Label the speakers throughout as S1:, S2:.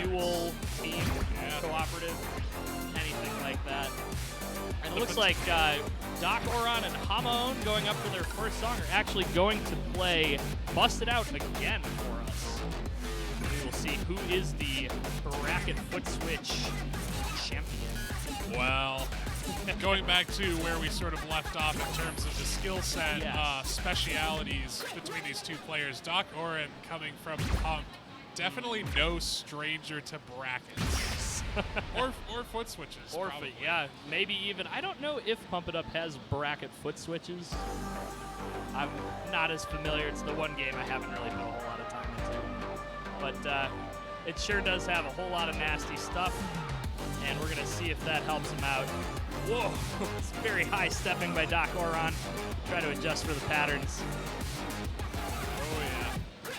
S1: dual, team, cooperative, anything like that. And it looks like Doc Oron and Hamaon going up for their first song are actually going to play Bust It Out again for us. We will see who is the bracket foot switch champion.
S2: Well, going back to where we sort of left off in terms of the skill set, specialities between these two players, Doc Oron coming from Pump, definitely no stranger to brackets. or foot switches,
S1: or
S2: probably.
S1: Yeah, maybe even. I don't know if Pump It Up has bracket foot switches. I'm not as familiar. It's the one game I haven't really put a whole lot of time into. But it sure does have a whole lot of nasty stuff, and we're going to see if that helps him out. Whoa, it's very high stepping by Doc Oron. Try to adjust for the patterns.
S2: Oh, yeah.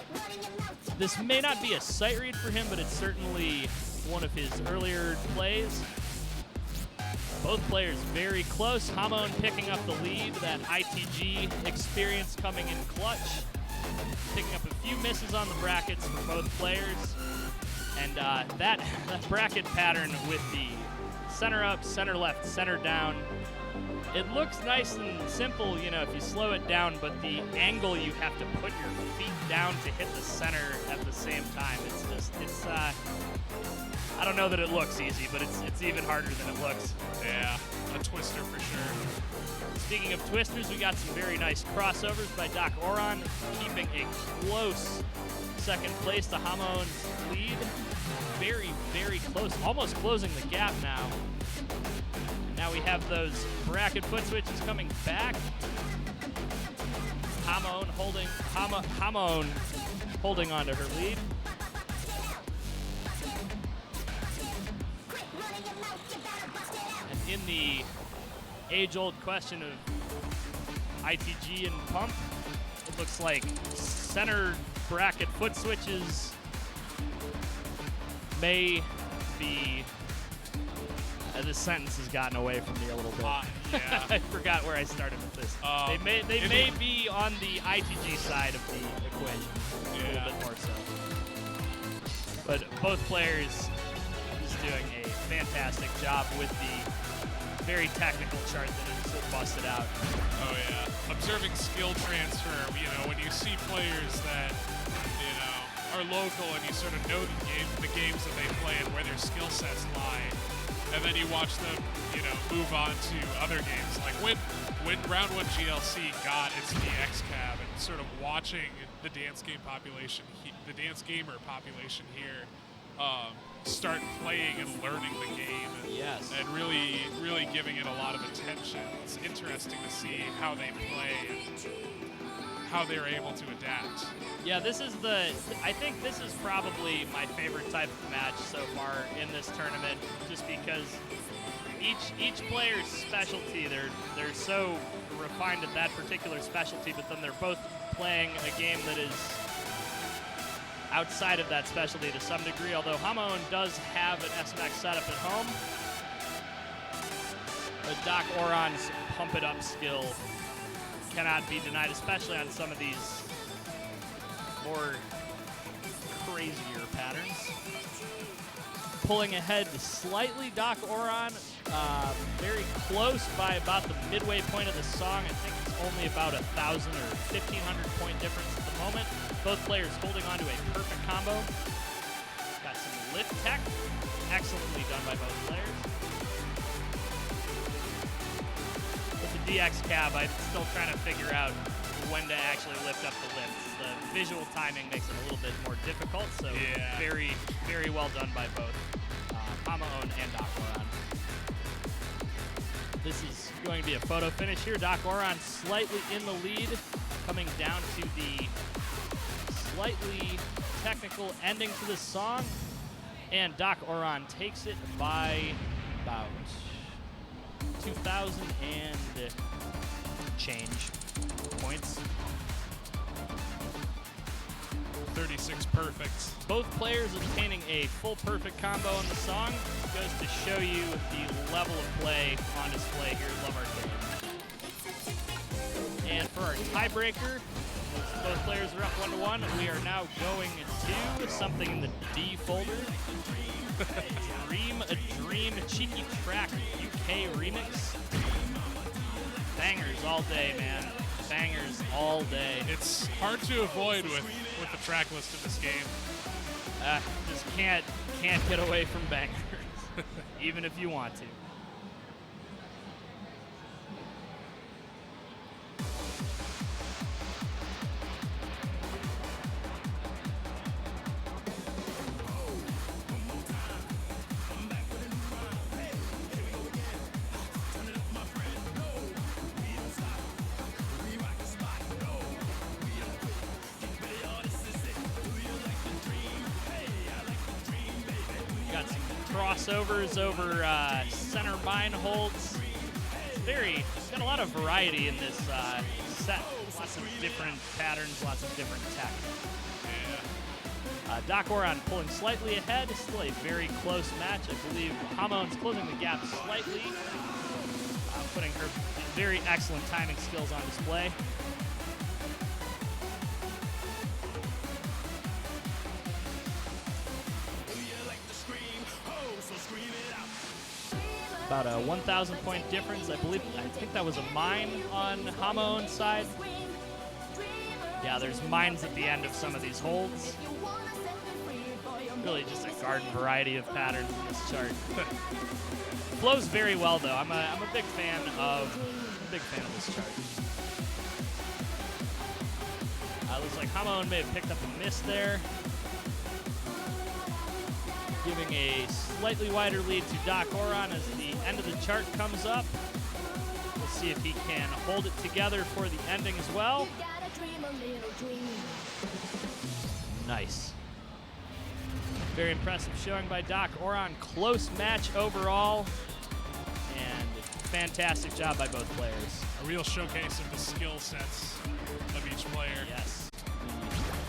S1: This may not be a sight read for him, but it's certainly one of his earlier plays. Both players very close. Hamaon picking up the lead, that ITG experience coming in clutch. Picking up a few misses on the brackets for both players. And that bracket pattern with the center up, center left, center down, it looks nice and simple, you know, if you slow it down, but the angle you have to put your feet down to hit the center at the same time, it's I don't know that it looks easy, but it's even harder than it looks.
S2: Yeah, a twister for sure.
S1: Speaking of twisters, we got some very nice crossovers by Doc Oron, keeping a close second place to Hamaon's lead. Very, very close, almost closing the gap now. Now we have those bracket foot switches coming back. Hamaon holding on to her lead. And in the age-old question of ITG and Pump, it looks like center bracket foot switches may be. This sentence has gotten away from me a little bit.
S2: Yeah.
S1: I forgot where I started with this. They may be on the ITG side of the equation, a little bit more so. But both players just doing a fantastic job with the very technical chart that is busted out.
S2: Oh yeah, observing skill transfer. You know, when you see players that are local and you sort of know the games that they play and where their skill sets lie. And then you watch them, move on to other games. Like when Round 1 GLC got its DX cab, and sort of watching the dance gamer population here start playing and learning the game, and really, really giving it a lot of attention. It's interesting to see how they play and how they're able to adapt.
S1: Yeah, I think this is probably my favorite type of match so far in this tournament, just because each player's specialty, they're so refined at that particular specialty, but then they're both playing a game that is outside of that specialty to some degree, although Hamaon does have an SMX setup at home. But Doc Oron's Pump It Up skill cannot be denied, especially on some of these more crazier patterns. Pulling ahead slightly, Doc Oron, very close by about the midway point of the song. I think it's only about 1,000 or 1,500 point difference at the moment. Both players holding on to a perfect combo. Got some lift tech, excellently done by both players. With the DX cab, I'm still trying to figure out when to actually lift up the lifts. The visual timing makes it a little bit more difficult, so very, very well done by both Hamaon and Doc Oron. This is going to be a photo finish here. Doc Oron slightly in the lead, coming down to the slightly technical ending to this song, and Doc Oron takes it by about 2,000 and change points.
S2: 36 perfects.
S1: Both players obtaining a full perfect combo in the song. Goes to show you the level of play on display here at Love Arcade. And for our tiebreaker, both players are up 1-1. We are now going to something in the D folder. Dream a Dream Cheeky Track UK Remix. Bangers all day, man. Bangers all day.
S2: It's hard to avoid with the track list of this game.
S1: Just can't get away from bangers, even if you want to. Got some crossovers over center mine holds. It's got a lot of variety in this set. Lots of different patterns, lots of different tech.
S2: Yeah.
S1: Doc Oron pulling slightly ahead. Still a very close match. I believe Hamaon's closing the gap slightly, putting her very excellent timing skills on display. About a 1,000 point difference. I think that was a mine on Hamaon's side. Yeah, there's mines at the end of some of these holds. Really just a garden variety of patterns in this chart. Flows very well though. I'm a big fan of this chart. Looks like Hamaon may have picked up a miss there, giving a slightly wider lead to Doc Oron as the end of the chart comes up. We'll see if he can hold it together for the ending as well. Nice. Very impressive showing by Doc Oron. Close match overall, and fantastic job by both players.
S2: A real showcase of the skill sets of each player.
S1: Yes.